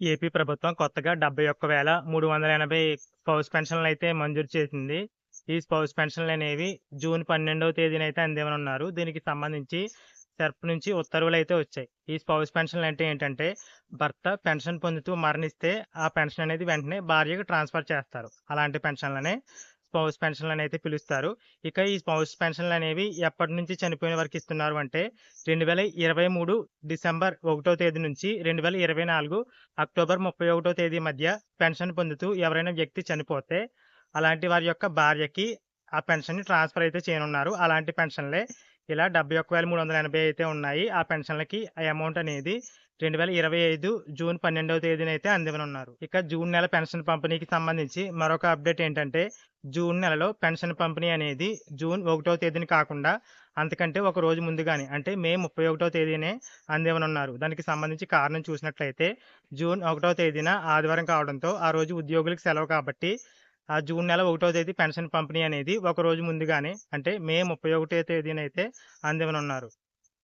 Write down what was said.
AP ప్రభుత్వం కొత్తగా 71,380 spouse పెన్షన్‌లనైతే మంజూరు చేసింది. ఈ స్పౌస్ పెన్షన్‌లనేవి జూన్ 12వ తేదీనైతే అందివ్వనున్నారు. దీనికి సంబంధించి సెర్ప్ నుంచి ఉత్తర్వులైతే వచ్చాయి. ఈ స్పౌస్ పెన్షన్‌లంటే ఏంటంటే, భర్త పెన్షన్ పొందుతూ మరణిస్తే ఆ పెన్షన్ అనేది వెంటనే భార్యకు ట్రాన్స్‌ఫర్ చేస్తారు. అలాంటి పెన్షన్‌లనే స్పౌస్ పెన్షన్‌లనైతే పిలుస్తారు. ఇక ఈ స్పౌస్ పెన్షన్‌లనేవి ఎప్పటినుంచి చనిపోయిన వరకు ఇస్తున్నారు అంటే 2023 డిసెంబర్ 1వ తేదీ నుంచి 2024 అక్టోబర్ 31వ తేదీ మధ్య పెన్షన్ పొందుతూ ఎవరైనా వ్యక్తి చనిపోతే, అలాంటి వారి యొక్క భార్యకి ఆ పెన్షన్‌ని ట్రాన్స్‌ఫర్ అయితే చేయనున్నారు. అలాంటి పెన్షన్‌లే ఇలా 71,380 అయితే ఉన్నాయి. ఆ పెన్షన్‌లకి ఆ అమౌంట్ అనేది 2025 జూన్ 12వ తేదీనైతే అందివ్వనున్నారు. ఇక జూన్ నెల పెన్షన్ పంపిణీకి సంబంధించి మరొక అప్డేట్ ఏంటంటే, జూన్ నెలలో పెన్షన్ పంపిణీ అనేది జూన్ 1వ తేదీన కాకుండా అంతకంటే ఒక రోజు ముందుగానే అంటే మే 31వ తేదీనే అందివ్వనున్నారు. దానికి సంబంధించి కారణం చూసినట్లయితే జూన్ 1వ తేదీన ఆదివారం కావడంతో ఆ రోజు ఉద్యోగులకు సెలవు కాబట్టి ఆ జూన్ నెల 1వ తేదీ పెన్షన్ పంపిణీ అనేది ఒక రోజు ముందుగానే అంటే మే 31వ తేదీనైతే అందివ్వనున్నారు.